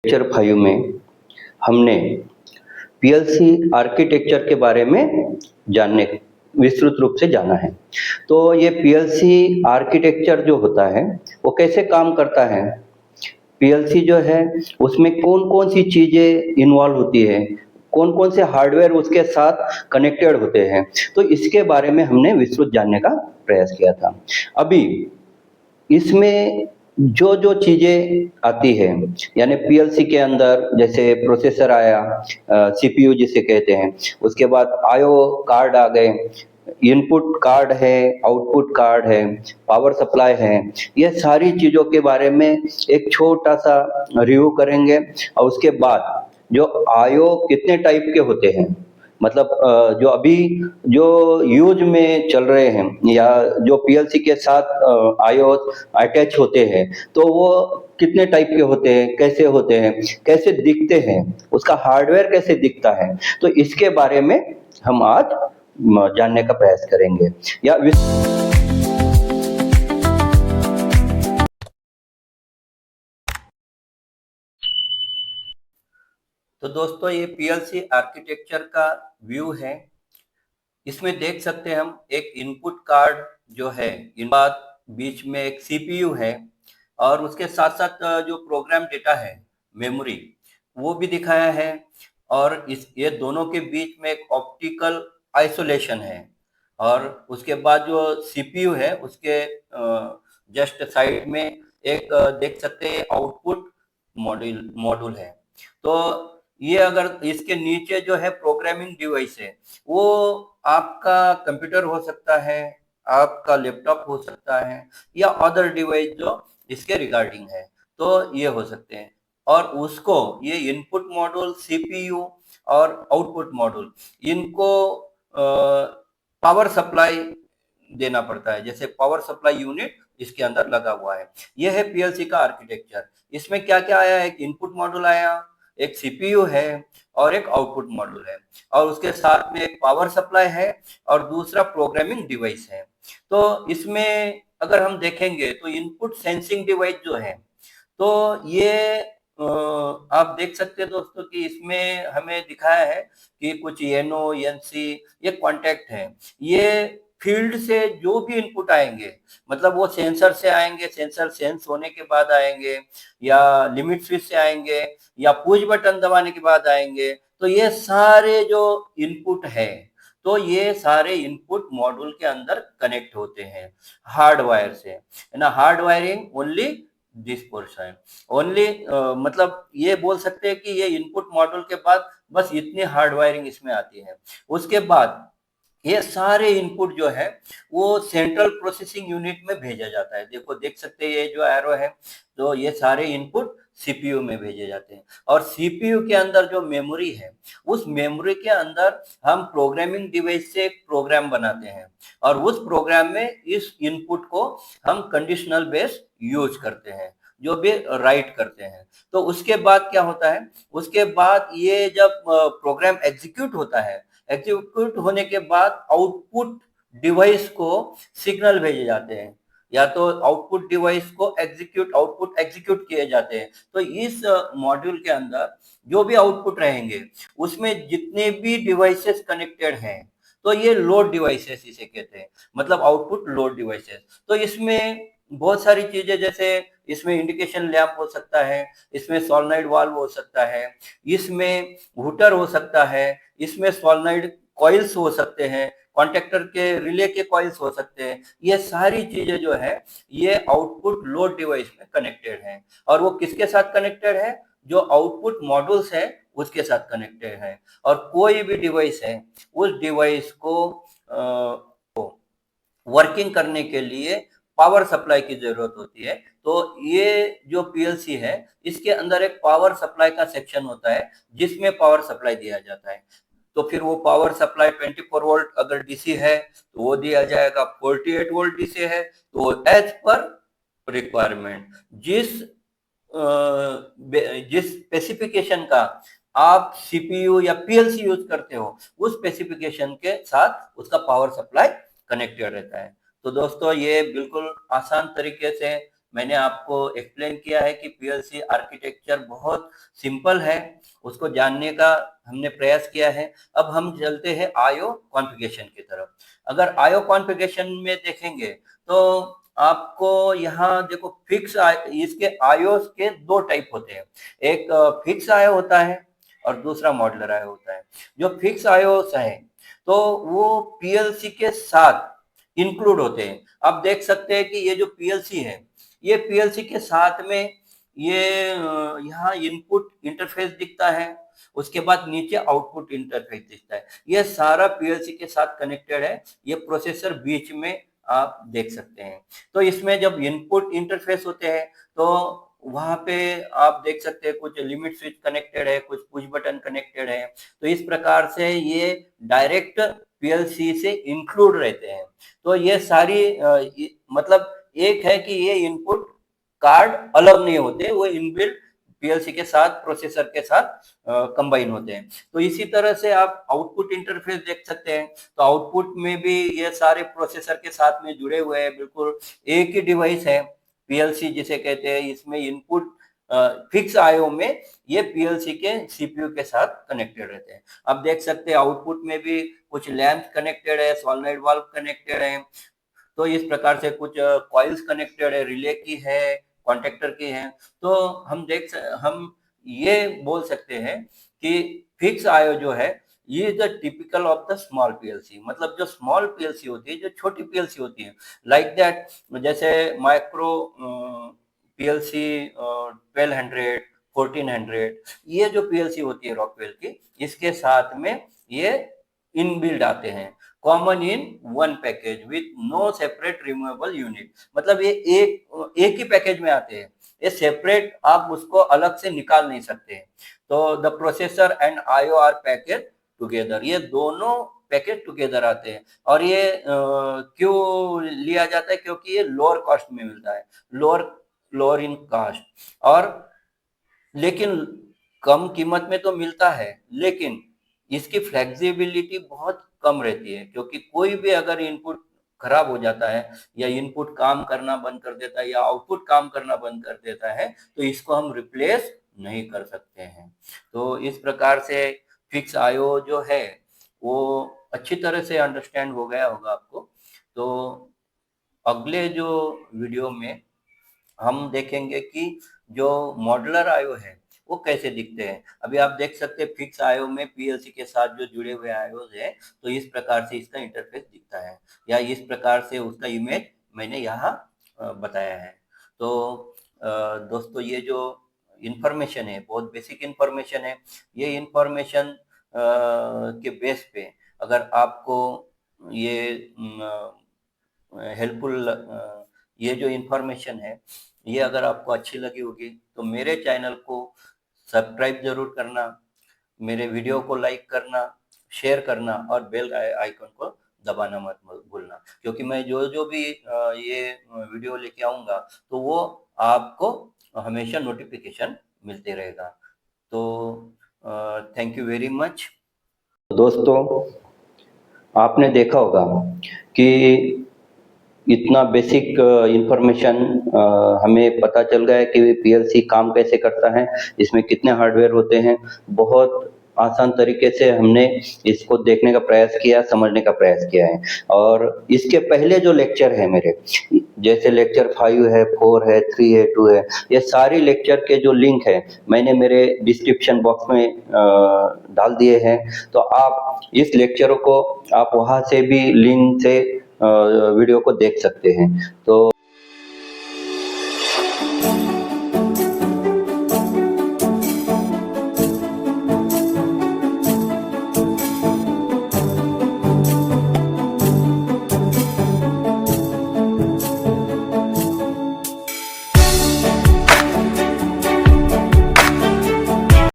Lecture 5 में हमने PLC architecture के बारे में जानने विस्तृत रूप से जाना है। तो ये पीएलसी आर्किटेक्चर जो होता है वो कैसे काम करता है, पीएलसी जो है उसमें कौन-कौन सी चीज़ें इन्वॉल्व होती है, कौन-कौन से हार्डवेयर उसके साथ कनेक्टेड होते हैं, तो इसके बारे में हमने विस्तृत जानने का प्रयास किया था। अभी इसमें जो चीज़ें आती है, यानी पीएलसी के अंदर जैसे प्रोसेसर आया, सीपीयू जिसे कहते हैं, उसके बाद आईओ कार्ड आ गए, इनपुट कार्ड है, आउटपुट कार्ड है, पावर सप्लाई है। ये सारी चीज़ों के बारे में एक छोटा-सा रिव्यू करेंगे और उसके बाद जो आईओ कितने टाइप के होते हैं, मतलब जो अभी जो यूज में चल रहे हैं या जो पीएलसी के साथ आईओ अटैच होते हैं, तो वो कितने टाइप के होते हैं, कैसे दिखते हैं, उसका हार्डवेयर कैसे दिखता है, तो इसके बारे में हम आज जानने का प्रयास करेंगे या तो दोस्तों ये पीएलसी आर्किटेक्चर का व्यू है। इसमें देख सकते हैं हम एक इनपुट कार्ड जो है, इन बाद बीच में एक सीपीयू है और उसके साथ साथ जो प्रोग्राम डेटा है, मेमोरी, वो भी दिखाया है। और इस ये दोनों के बीच में एक ऑप्टिकल आइसोलेशन है और उसके बाद जो सीपीयू है उसके जस्ट साइड में एक देख सकते हैं आउटपुट मॉड्यूल है। तो ये अगर इसके नीचे जो है प्रोग्रामिंग डिवाइस है, वो आपका कंप्यूटर हो सकता है, आपका लैपटॉप हो सकता है या अदर डिवाइस जो इसके रिगार्डिंग है, तो ये हो सकते हैं। और उसको ये इनपुट मॉड्यूल, सीपीयू और आउटपुट मॉड्यूल, इनको पावर सप्लाई देना पड़ता है, जैसे पावर सप्लाई यूनिट इसके अंदर लगा हुआ है। यह है पीएलसी का आर्किटेक्चर। इसमें क्या क्या आया, एक इनपुट मॉड्यूल आया, एक सीपीयू है और एक आउटपुट मॉड्यूल है और उसके साथ में एक पावर सप्लाई है और दूसरा प्रोग्रामिंग डिवाइस है। तो इसमें अगर हम देखेंगे तो इनपुट सेंसिंग डिवाइस जो है, तो ये आप देख सकते हैं दोस्तों कि इसमें हमें दिखाया है कि कुछ एनओ, एनसी, ये कॉन्टैक्ट है। ये फील्ड से जो भी इनपुट आएंगे, मतलब वो सेंसर से आएंगे, सेंसर सेंस होने के बाद आएंगे या लिमिट स्विच से आएंगे या पुश बटन दबाने के बाद आएंगे, तो ये सारे जो इनपुट है, तो ये सारे इनपुट मॉड्यूल के अंदर कनेक्ट होते हैं हार्ड वायर से, है ना। Hard wiring only this portion only, मतलब ये बोल सकते हैं कि ये इनपुट मॉड्यूल के बाद बस इतनी हार्ड वायरिंग इसमें आती है। उसके बाद ये सारे इनपुट जो है वो सेंट्रल प्रोसेसिंग यूनिट में भेजा जाता है। देखो देख सकते हैं ये जो एरो है, तो ये सारे इनपुट सीपीयू में भेजे जाते हैं और सीपीयू के अंदर जो मेमोरी है, उस मेमोरी के अंदर हम प्रोग्रामिंग डिवाइस से एक प्रोग्राम बनाते हैं और उस प्रोग्राम में इस इनपुट को हम कंडीशनल बेस यूज करते हैं, जो भी राइट करते हैं। तो उसके बाद क्या होता है, उसके बाद ये जब प्रोग्राम एग्जीक्यूट होता है, एग्जीक्यूट होने के बाद आउटपुट डिवाइस को सिग्नल भेजे जाते हैं, या तो आउटपुट डिवाइस को आउटपुट एग्जीक्यूट किए जाते हैं। तो इस मॉड्यूल के अंदर जो भी आउटपुट रहेंगे, उसमें जितने भी डिवाइसेस कनेक्टेड हैं, तो ये लोड डिवाइसेस इसे कहते हैं, मतलब आउटपुट लोड डिवाइसेस। तो इसमें बहुत सारी चीजें, जैसे इसमें इंडिकेशन लैंप हो सकता है, इसमें सोलेनॉइड वाल्व हो सकता है, इसमें हुटर हो सकता है, इसमें सोलेनॉइड कॉइल्स हो सकते हैं, कॉन्टेक्टर के रिले के कॉइल्स हो सकते हैं। ये सारी चीजें जो है ये आउटपुट लोड डिवाइस में कनेक्टेड हैं और वो किसके साथ कनेक्टेड है, जो आउटपुट मॉड्यूल्स है उसके साथ कनेक्टेड है। और कोई भी डिवाइस है, उस डिवाइस को वर्किंग करने के लिए पावर सप्लाई की जरूरत होती है। तो ये जो पीएलसी है, इसके अंदर एक पावर सप्लाई का सेक्शन होता है जिसमें पावर सप्लाई दिया जाता है। तो फिर वो पावर सप्लाई 24 वोल्ट अगर डीसी है तो वो दिया जाएगा, 48 वोल्ट डीसी है तो एज पर रिक्वायरमेंट, जिस स्पेसिफिकेशन का आप सीपीयू या पीएलसी यूज करते हो, उस स्पेसिफिकेशन के साथ उसका पावर सप्लाई कनेक्टेड रहता है। तो दोस्तों ये बिल्कुल आसान तरीके से मैंने आपको एक्सप्लेन किया है कि पीएलसी आर्किटेक्चर बहुत सिंपल है, उसको जानने का हमने प्रयास किया है। अब हम चलते हैं आईओ कॉन्फ़िगरेशन की तरफ। अगर आईओ कॉन्फ़िगरेशन में देखेंगे तो आपको यहाँ देखो इसके आईओस के दो टाइप होते हैं, एक फिक्स आईओ होता है और दूसरा मॉड्यूलर आईओ होता है। जो फिक्स आईओस है तो वो पीएलसी के साथ इंक्लूड होते हैं। आप देख सकते हैं कि ये जो पीएलसी है, ये पीएलसी के साथ में ये यहाँ इनपुट इंटरफेस दिखता है, उसके बाद नीचे आउटपुट इंटरफेस दिखता है। ये सारा पीएलसी के साथ कनेक्टेड है, ये प्रोसेसर बीच में आप देख सकते हैं। तो इसमें जब इनपुट इंटरफेस होते हैं तो वहां पे आप देख सकते हैं कुछ लिमिट स्विच कनेक्टेड है, कुछ पुश बटन कनेक्टेड है। तो इस प्रकार से ये डायरेक्ट पीएलसी से इंक्लूड रहते हैं। तो ये सारी मतलब एक है कि ये इनपुट कार्ड अलग नहीं होते, वो इनबिल्ट पीएलसी के साथ प्रोसेसर के साथ कंबाइन होते हैं। तो इसी तरह से आप आउटपुट इंटरफेस देख सकते हैं। तो आउटपुट में भी ये सारे प्रोसेसर के साथ में जुड़े हुए हैं, बिल्कुल एक ही डिवाइस है पीएलसी जिसे कहते हैं। इसमें इनपुट फिक्स आईओ में ये पीएलसी के सीपीयू के साथ कनेक्टेड रहते हैं। आप देख सकते हैं आउटपुट में भी कुछ लैंप कनेक्टेड है, सॉलिनॉइड वाल्व कनेक्टेड है। तो इस प्रकार से कुछ कॉइल्स कनेक्टेड है, रिले की है, कॉन्टेक्टर की है। तो हम ये बोल सकते हैं कि फिक्स आईओ जो है ये is the typical of the small PLC. मतलब जो स्मॉल पीएलसी होती है, जो छोटी पीएलसी होती है, लाइक दैट जैसे माइक्रो पीएलसी 1200 1400, ये जो पीएलसी होती है रॉकवेल की, इसके साथ में ये इनबिल्ड आते हैं, common in one package with no separate removable unit. मतलब ये एक ही पैकेज में आते हैं, ये सेपरेट आप उसको अलग से निकाल नहीं सकते। तो the processor and IO are package together, ये दोनों पैकेज टुगेदर आते हैं। और ये क्यों लिया जाता है? क्योंकि ये लोअर कॉस्ट में मिलता है, लोअर इन कॉस्ट। और लेकिन कम कीमत में तो मिलता है, लेकिन इसकी फ्लेक्सिबिलिटी बहुत कम रहती है, क्योंकि कोई भी अगर इनपुट खराब हो जाता है या इनपुट काम करना बंद कर देता है या आउटपुट काम करना बंद कर देता है तो इसको हम रिप्लेस नहीं कर सकते हैं। तो इस प्रकार से फिक्स आईओ जो है वो अच्छी तरह से अंडरस्टैंड हो गया होगा आपको। तो अगले जो वीडियो में हम देखेंगे कि जो मॉड्यूलर आईओ है वो कैसे दिखते हैं। अभी आप देख सकते हैं फिक्स आईओ में पीएलसी के साथ जो जुड़े हुए आईओ है, तो इस प्रकार से इसका इंटरफेस दिखता है या इस प्रकार से उसका इमेज मैंने यहाँ बताया है। तो दोस्तों ये जो इंफॉर्मेशन है बहुत बेसिक इंफॉर्मेशन है। ये इंफॉर्मेशन के बेस पे अगर आपको ये हेल्पफुल ये जो इंफॉर्मेशन है ये अगर आपको अच्छी लगी होगी तो मेरे चैनल को सब्सक्राइब जरूर करना, मेरे वीडियो को लाइक करना, शेयर करना और बेल आइकन को दबाना मत भूलना, क्योंकि मैं जो भी ये वीडियो लेके आऊँगा तो वो आपको हमेशा नोटिफिकेशन मिलते रहेगा। तो थैंक यू वेरी मच। दोस्तों आपने देखा होगा कि इतना बेसिक इंफॉर्मेशन हमें पता चल गया है कि पीएलसी काम कैसे करता है, इसमें कितने हार्डवेयर होते हैं। बहुत आसान तरीके से हमने इसको देखने का प्रयास किया, समझने का प्रयास किया है। और इसके पहले जो लेक्चर है मेरे, जैसे लेक्चर 5 है, 4 है, 3 है, 2 है, ये सारी लेक्चर के जो लिंक है मैंने मेरे डिस्क्रिप्शन बॉक्स में डाल दिए हैं। तो आप इस लेक्चरों को आप वहाँ से भी लिंक से वीडियो को देख सकते हैं। तो